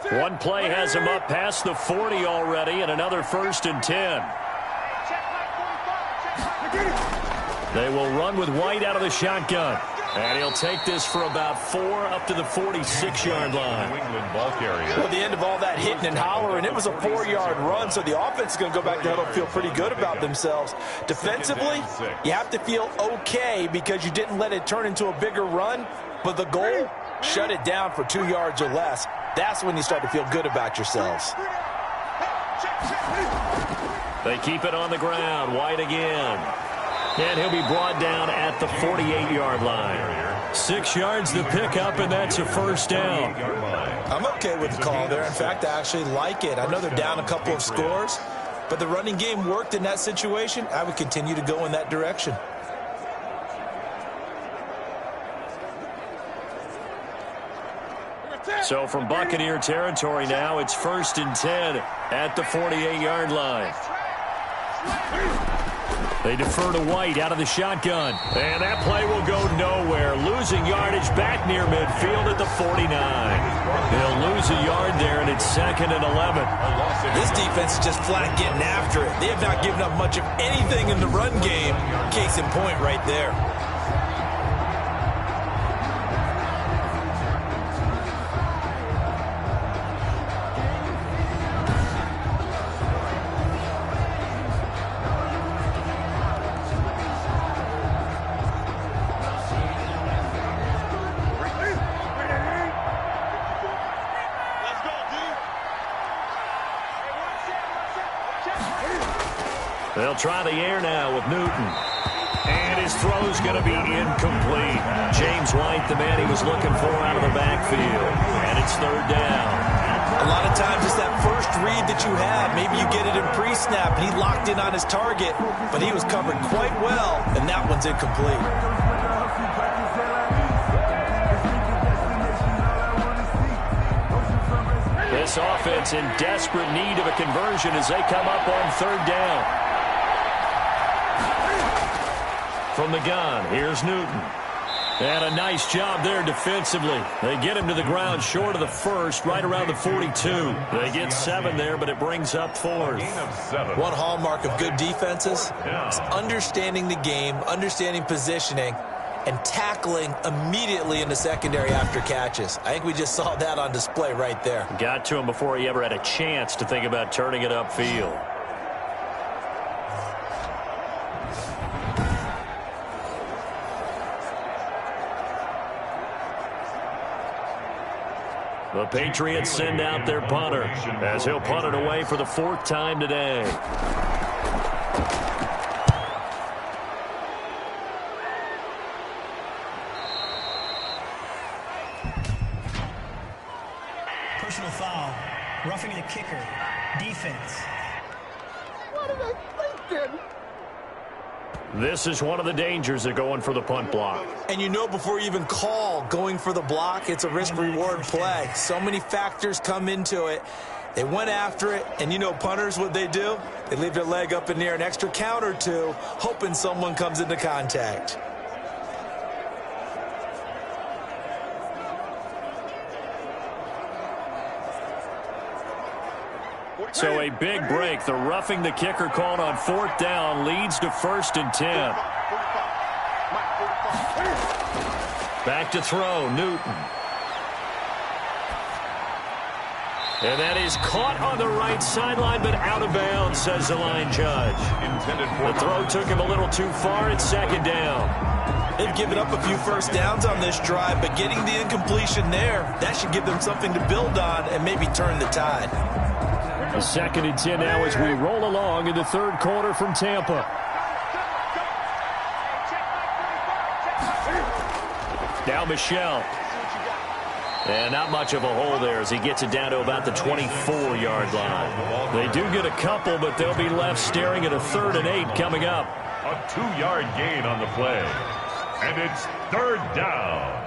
One play has him up past the 40 already, and another 1st and 10. They will run with White out of the shotgun. And he'll take this for about 4 up to the 46-yard line. New England ball carrier. Well, the end of all that hitting and hollering, it was a 4-yard run, so the offense is going to go back to huddle and feel pretty good about themselves. Defensively, you have to feel okay because you didn't let it turn into a bigger run, but the goal, shut it down for 2 yards or less. That's when you start to feel good about yourselves. They keep it on the ground. White again. And he'll be brought down at the 48-yard line. 6 yards to pick up, and that's a 1st down. I'm okay with the call there. In fact, I actually like it. I know they're down a couple of scores, but the running game worked in that situation. I would continue to go in that direction. So from Buccaneer territory now, it's 1st and 10 at the 48-yard line. They defer to White out of the shotgun. And that play will go nowhere. Losing yardage back near midfield at the 49. They'll lose a yard there, and it's 2nd and 11. This defense is just flat getting after it. They have not given up much of anything in the run game. Case in point right there. They'll try the air now with Newton. And his throw's going to be incomplete. James White, the man he was looking for out of the backfield. And it's 3rd down. A lot of times it's that first read that you have. Maybe you get it in pre-snap, and he locked in on his target, but he was covered quite well, and that one's incomplete. This offense in desperate need of a conversion as they come up on 3rd down. From the gun, here's Newton. And a nice job there defensively. They get him to the ground short of the 1st, right around the 42. They get 7 there, but it brings up 4th. One hallmark of good defenses is understanding the game, understanding positioning, and tackling immediately in the secondary after catches. I think we just saw that on display right there. Got to him before he ever had a chance to think about turning it upfield. The Patriots send out their punter as he'll punt it away for the 4th time today. Personal foul. Roughing the kicker. Defense. What are they thinking? This is one of the dangers of going for the punt block. And you know before you even call going for the block, it's a risk-reward play. So many factors come into it. They went after it, and you know punters, what they do? They leave their leg up in the air an extra count or two, hoping someone comes into contact. So a big break. The roughing the kicker called on 4th down leads to 1st and 10. Back to throw, Newton. And that is caught on the right sideline, but out of bounds, says the line judge. The throw took him a little too far. It's 2nd down. They've given up a few first downs on this drive, but getting the incompletion there, that should give them something to build on and maybe turn the tide. A 2nd and 10 now as we roll along in the third quarter from Tampa. Now Michel. And not much of a hole there as he gets it down to about the 24-yard line. They do get a couple, but they'll be left staring at a 3rd and 8 coming up. A 2-yard gain on the play. And it's 3rd down.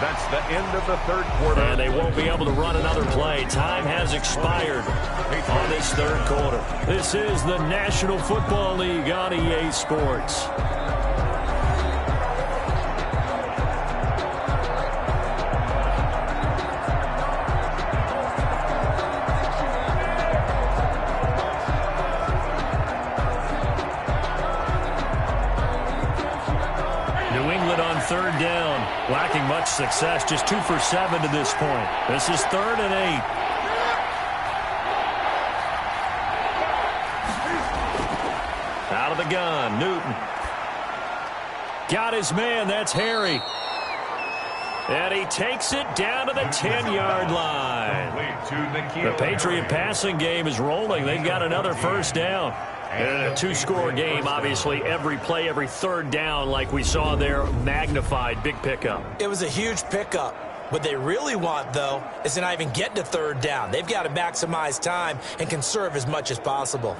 That's the end of the third quarter. And they won't be able to run another play. Time has expired on this third quarter. This is the National Football League on EA Sports. Third down, lacking much success, just 2 for 7 to this point. This is 3rd and 8. Out of the gun, Newton. Got his man, that's Harry. And he takes it down to the 10-yard line. The Patriot passing game is rolling. They've got another first down. And in a 2-score game, obviously, every play, every third down, like we saw there, magnified. Big pickup. It was a huge pickup. What they really want, though, is to not even get to 3rd down. They've got to maximize time and conserve as much as possible.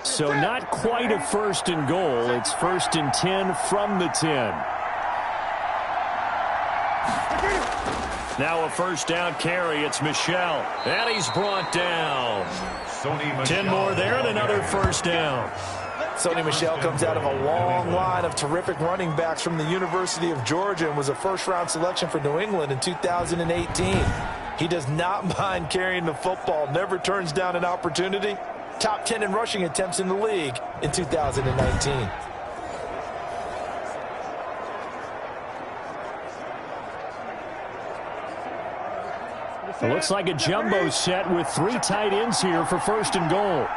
So not quite a 1st and goal. It's 1st and 10 from the 10. Now a first down carry. It's Michel. And he's brought down. 10 more there and another first down. Sony Michel comes out of a long line of terrific running backs from the University of Georgia and was a first-round selection for New England in 2018. He does not mind carrying the football, never turns down an opportunity. Top 10 in rushing attempts in the league in 2019. It looks like a jumbo set with 3 tight ends here for 1st and goal.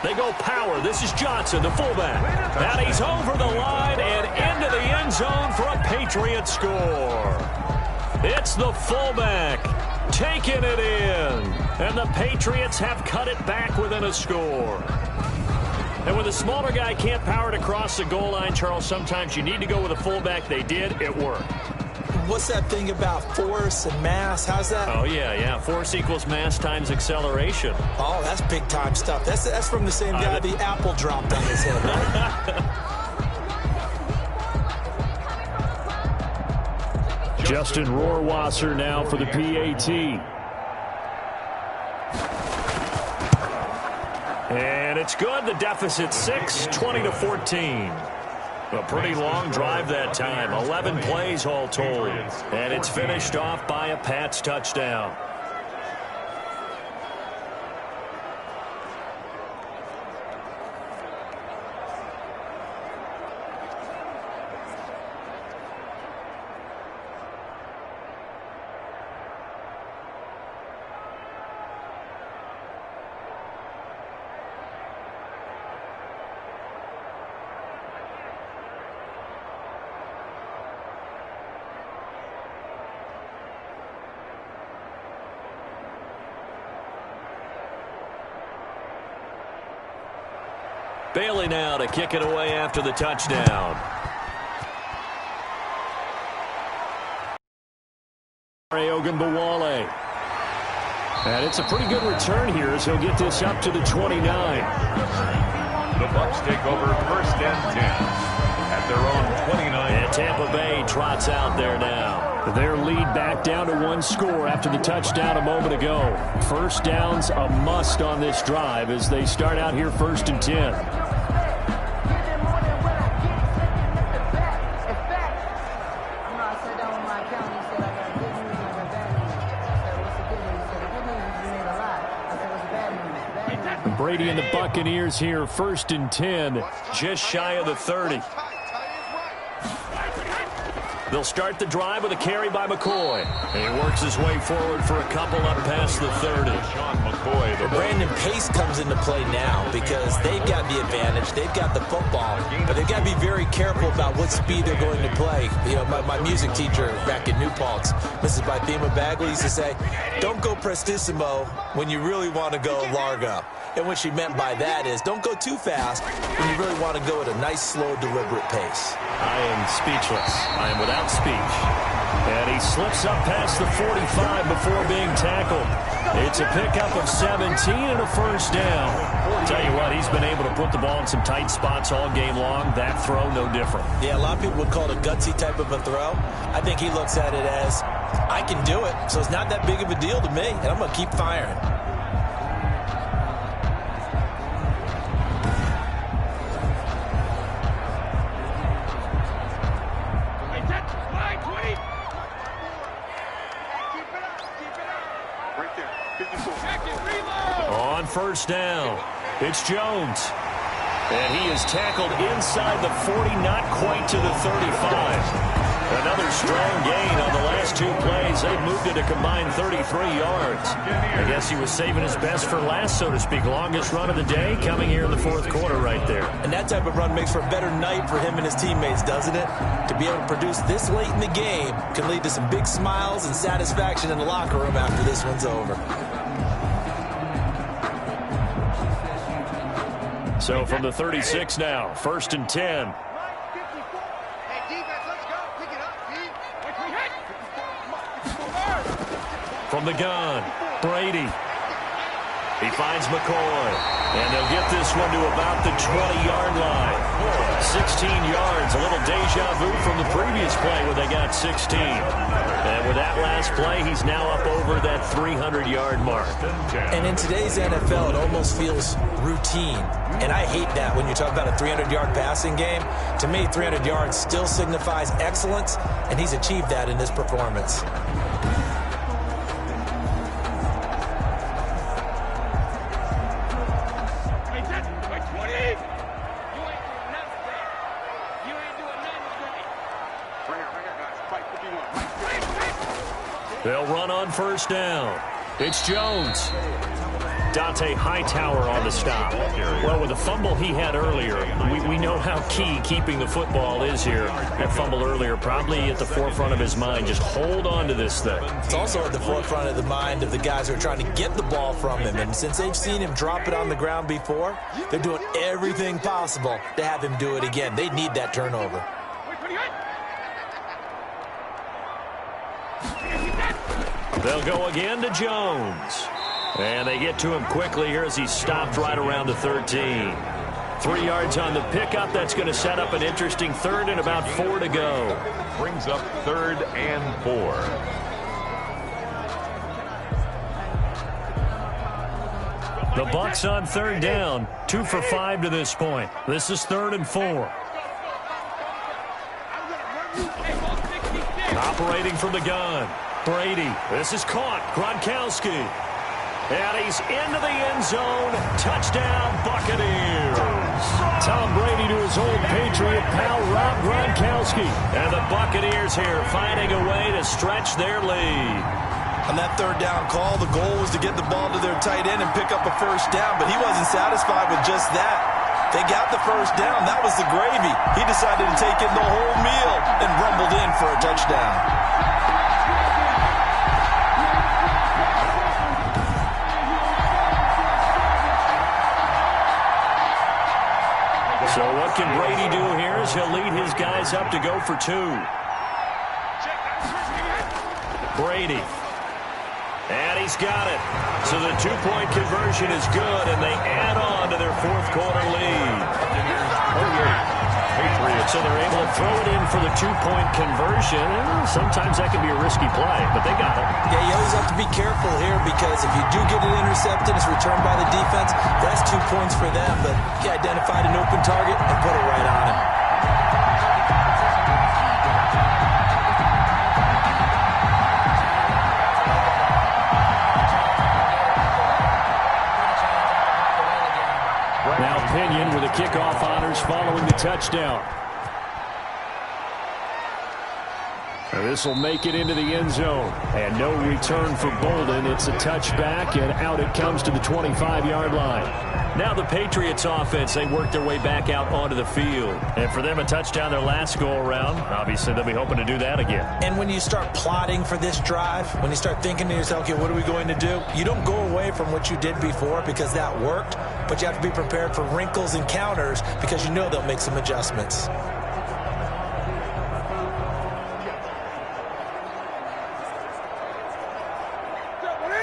They go power. This is Johnson, the fullback. And he's over the line and into the end zone for a Patriot score. It's the fullback taking it in. And the Patriots have cut it back within a score. And when the smaller guy can't power it across the goal line, Charles, sometimes you need to go with a fullback. They did. It worked. What's that thing about force and mass? How's that? Oh, yeah. Force equals mass times acceleration. Oh, that's big-time stuff. That's from the same guy the apple dropped on his head, right? Justin Rohrwasser now for the PAT. And it's good. The deficit 6, 20-14. A pretty long drive that time. 11 plays all told. And it's finished off by a Pats touchdown. Bailey now to kick it away after the touchdown. Ogunbowale. And it's a pretty good return here as he'll get this up to the 29. The Bucs take over 1st and 10 at their own 29. And Tampa Bay trots out there now. Their lead back down to 1 score after the touchdown a moment ago. First down's a must on this drive as they start out here 1st and 10. Brady and the Buccaneers here 1st and 10, just shy of the 30. They'll start the drive with a carry by McCoy. And he works his way forward for a couple up past the 30. Brandon, pace comes into play now because they've got the advantage. They've got the football, but they've got to be very careful about what speed they're going to play. You know, my music teacher back in New Paltz, Mrs. Bythema Bagley, used to say, don't go prestissimo when you really want to go largo. And what she meant by that is don't go too fast when you really want to go at a nice, slow, deliberate pace. I am speechless. I am without speech. And he slips up past the 45 before being tackled. It's a pickup of 17 and a first down. Tell you what, he's been able to put the ball in some tight spots all game long. That throw, no different. Yeah, a lot of people would call it a gutsy type of a throw. I think he looks at it as, I can do it, so it's not that big of a deal to me, and I'm going to keep firing. On first down, it's Jones. And he is tackled inside the 40, not quite to the 35. Another strong gain on the last two plays. They've moved it a combined 33 yards. I guess he was saving his best for last, so to speak. Longest run of the day coming here in the fourth quarter right there. And that type of run makes for a better night for him and his teammates, doesn't it? To be able to produce this late in the game can lead to some big smiles and satisfaction in the locker room after this one's over. So from the 36 now, 1st and 10. From the gun, Brady. He finds McCoy. And they'll get this one to about the 20-yard line. 16 yards, a little deja vu from the previous play where they got 16. And with that last play, he's now up over that 300-yard mark. And in today's NFL, it almost feels routine. And I hate that when you talk about a 300-yard passing game. To me, 300 yards still signifies excellence, and he's achieved that in this performance. They'll run on first down. It's Jones. Dante Hightower on the stop. Well, with the fumble he had earlier, we know how key keeping the football is here. That fumble earlier probably at the forefront of his mind. Just hold on to this thing. It's also at the forefront of the mind of the guys who are trying to get the ball from him. And since they've seen him drop it on the ground before, they're doing everything possible to have him do it again. They need that turnover. They'll go again to Jones. And they get to him quickly here as he's stopped right around the 13. 3 yards on the pickup. That's going to set up an interesting third and about 4 to go. Brings up 3rd and 4. The Bucs on 3rd down. 2 for 5 to this point. This is 3rd and 4. Operating from the gun. Brady. This is caught. Gronkowski. And he's into the end zone. Touchdown, Buccaneers. Tom Brady to his old Patriot pal, Rob Gronkowski. And the Buccaneers here finding a way to stretch their lead. On that 3rd down call, the goal was to get the ball to their tight end and pick up a first down, but he wasn't satisfied with just that. They got the first down. That was the gravy. He decided to take in the whole meal and rumbled in for a touchdown. So what can Brady do here is he'll lead his guys up to go for 2. Brady. And he's got it. So the 2-point conversion is good, and they add on to their 4th quarter lead. So they're able to throw it in for the 2-point conversion. Sometimes that can be a risky play, but they got it. Yeah, you always have to be careful here because if you do get it intercepted, it's returned by the defense. That's 2 points for them, but he identified an open target and put it right on him. Now Pinion with the kickoff honors following the touchdown. This will make it into the end zone. And no return for Bolden. It's a touchback, and out it comes to the 25-yard line. Now the Patriots offense, they work their way back out onto the field. And for them, a touchdown their last go-around. Obviously, they'll be hoping to do that again. And when you start plotting for this drive, when you start thinking to yourself, okay, what are we going to do? You don't go away from what you did before because that worked, but you have to be prepared for wrinkles and counters because you know they'll make some adjustments.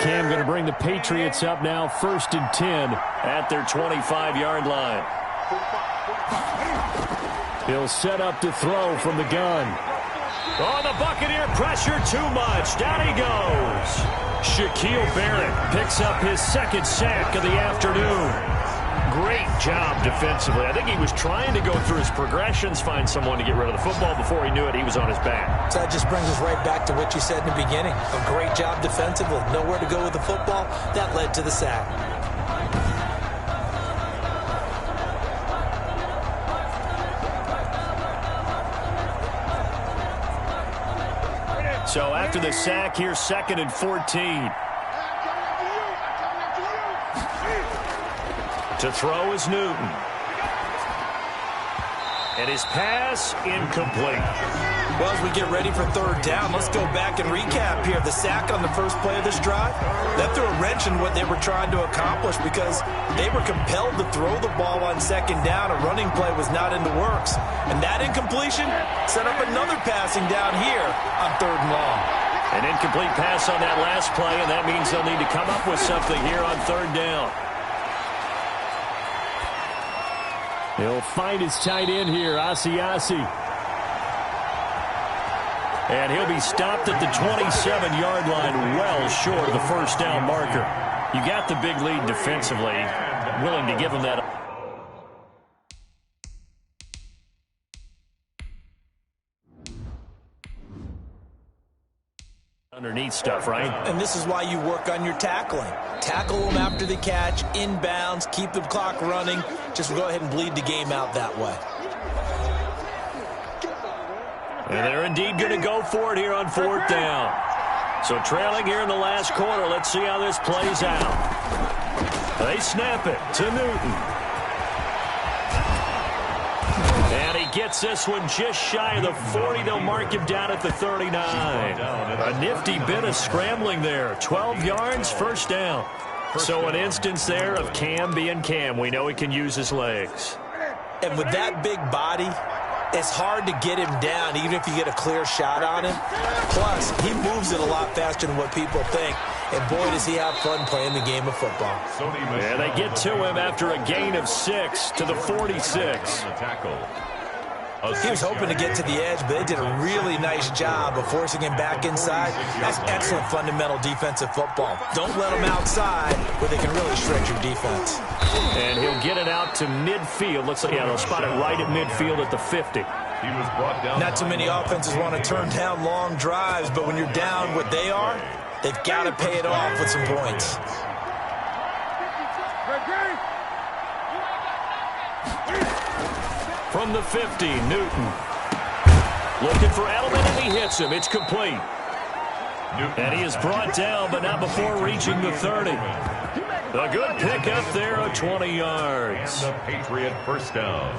Cam going to bring the Patriots up now, 1st and 10 at their 25-yard line. He'll set up to throw from the gun. Oh, the Buccaneer pressure too much. Down he goes. Shaquille Barrett picks up his 2nd sack of the afternoon. Great job defensively. I think he was trying to go through his progressions, find someone to get rid of the football. Before he knew it, he was on his back. So that just brings us right back to what you said in the beginning. A great job defensively. Nowhere to go with the football. That led to the sack. So after the sack, here's 2nd and 14. To throw is Newton. And his pass incomplete. Well, as we get ready for 3rd down, let's go back and recap here. The sack on the first play of this drive, that threw a wrench in what they were trying to accomplish because they were compelled to throw the ball on 2nd down. A running play was not in the works. And that incompletion set up another passing down here on 3rd and long. An incomplete pass on that last play, and that means they'll need to come up with something here on 3rd down. He'll find his tight end here, Asiasi. And he'll be stopped at the 27-yard line, well short of the 1st down marker. You got the big lead defensively, willing to give him that. Underneath stuff, right? And this is why you work on your tackling. Tackle them after the catch, inbounds, keep the clock running. Just go ahead and bleed the game out that way. And they're indeed going to go for it here on 4th down. So trailing here in the last quarter, let's see how this plays out. They snap it to Newton. And he gets this one just shy of the 40. They'll mark him down at the 39. A nifty bit of scrambling there. 12 yards, 1st down. So an instance there of Cam being Cam. We know he can use his legs. And with that big body, it's hard to get him down, even if you get a clear shot on him. Plus, he moves it a lot faster than what people think. And boy, does he have fun playing the game of football. Yeah, they get to him after a gain of 6 to the 46. He was hoping to get to the edge, but they did a really nice job of forcing him back inside. That's excellent fundamental defensive football. Don't let them outside where they can really shred your defense. And he'll get it out to midfield. Looks like, yeah, they'll spot it right at midfield at the 50. He was brought down. Not too many offenses want to turn down long drives, but when you're down what they are, they've got to pay it off with some points. From the 50, Newton. Looking for Edelman, and he hits him. It's complete. And he is brought down, but not before reaching the 30. A good pickup there of 20 yards. And the Patriot 1st down.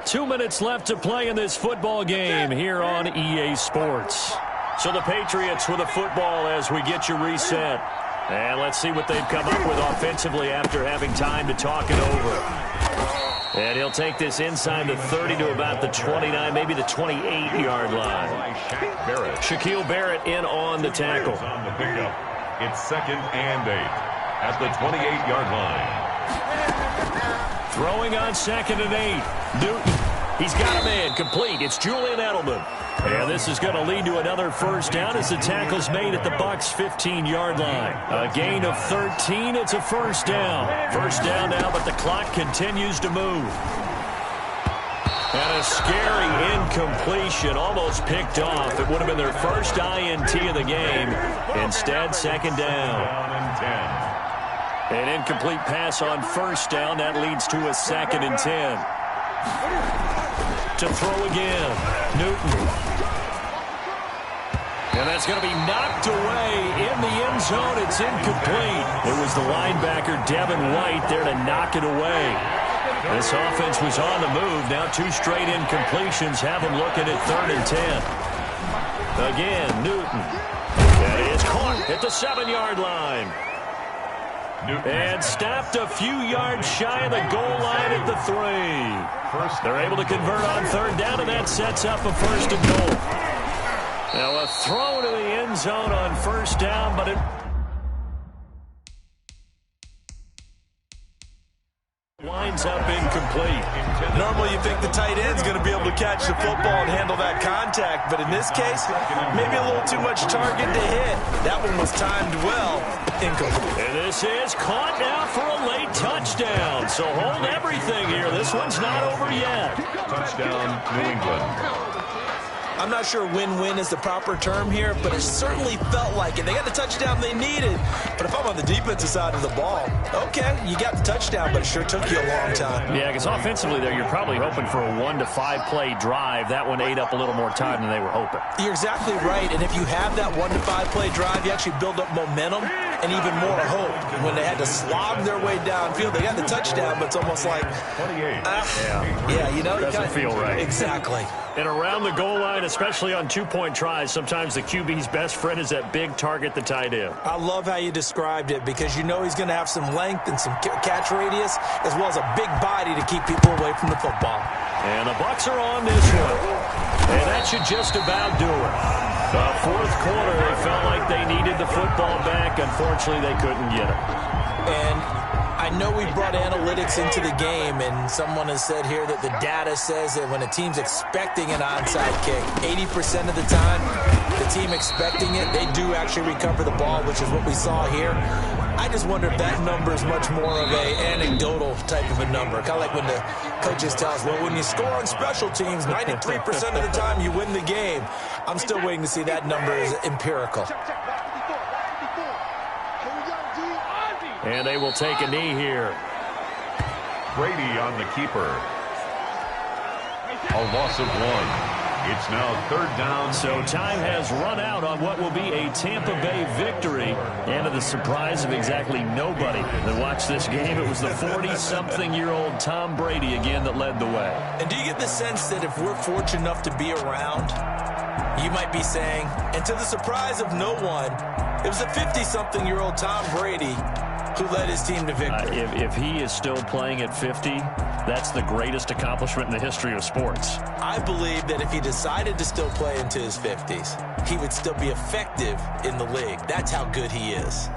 Two minutes left to play in this football game here on EA Sports. So the Patriots with a football as we get you reset. And let's see what they've come up with offensively after having time to talk it over. And he'll take this inside the 30 to about the 29, maybe the 28-yard line. Shaquille Barrett in on the tackle. On the pickup. It's 2nd and 8 at the 28-yard line. Throwing on 2nd and 8. Newton. He's got a man complete. It's Julian Edelman. And this is going to lead to another 1st down as the tackle's made at the Bucs' 15-yard line. A gain of 13. It's a 1st down. 1st down now, but the clock continues to move. And a scary incompletion, almost picked off. It would have been their first INT of the game. Instead, 2nd down. An incomplete pass on first down. That leads to a 2nd and 10. To throw again. Newton. And that's going to be knocked away in the end zone. It's incomplete. It was the linebacker, Devin White, there to knock it away. This offense was on the move. Now 2 straight incompletions have them looking at 3rd and 10. Again, Newton. And it's caught at the 7-yard line. And stopped a few yards shy of the goal line at the 3. They're able to convert on 3rd down, and that sets up a 1st and goal. Now a throw to the end zone on 1st down, but it winds up incomplete. Normally you think the tight end's going to be able to catch the football and handle that contact, but in this case, maybe a little too much target to hit. That one was timed well. Incomplete. And this is caught now for a late touchdown. So hold everything here. This one's not over yet. Touchdown, New England. I'm not sure win-win is the proper term here, but it certainly felt like it. They got the touchdown they needed, but if I'm on the defensive side of the ball, okay, you got the touchdown, but it sure took you a long time. Yeah, because offensively there, you're probably hoping for a 1 to 5 play drive. That one ate up a little more time than they were hoping. You're exactly right, and if you have that 1 to 5 play drive, you actually build up momentum and even more hope. When they had to slog their way downfield, they got the touchdown, but it's almost like, you know, doesn't feel right. Exactly. And around the goal line, especially on 2-point tries, sometimes the QB's best friend is that big target, the tight end. I love how you described it because you know he's going to have some length and some catch radius as well as a big body to keep people away from the football. And the Bucs are on this one. And that should just about do it. The 4th quarter, they felt like they needed the football back. Unfortunately, they couldn't get it. And I know we brought analytics into the game, and someone has said here that the data says that when a team's expecting an onside kick, 80% of the time, the team expecting it, they do actually recover the ball, which is what we saw here. I just wonder if that number is much more of a anecdotal type of a number. Kind of like when the coaches tell us, well, when you score on special teams, 93% of the time you win the game. I'm still waiting to see that number is empirical. And they will take a knee here. Brady on the keeper. A loss of 1. It's now 3rd down. So time has run out on what will be a Tampa Bay victory. And to the surprise of exactly nobody that watched this game, it was the 40-something-year-old Tom Brady again that led the way. And do you get the sense that if we're fortunate enough to be around, you might be saying, and to the surprise of no one, it was a 50-something-year-old Tom Brady who led his team to victory. If he is still playing at 50, that's the greatest accomplishment in the history of sports. I believe that if he decided to still play into his 50s, he would still be effective in the league. That's how good he is.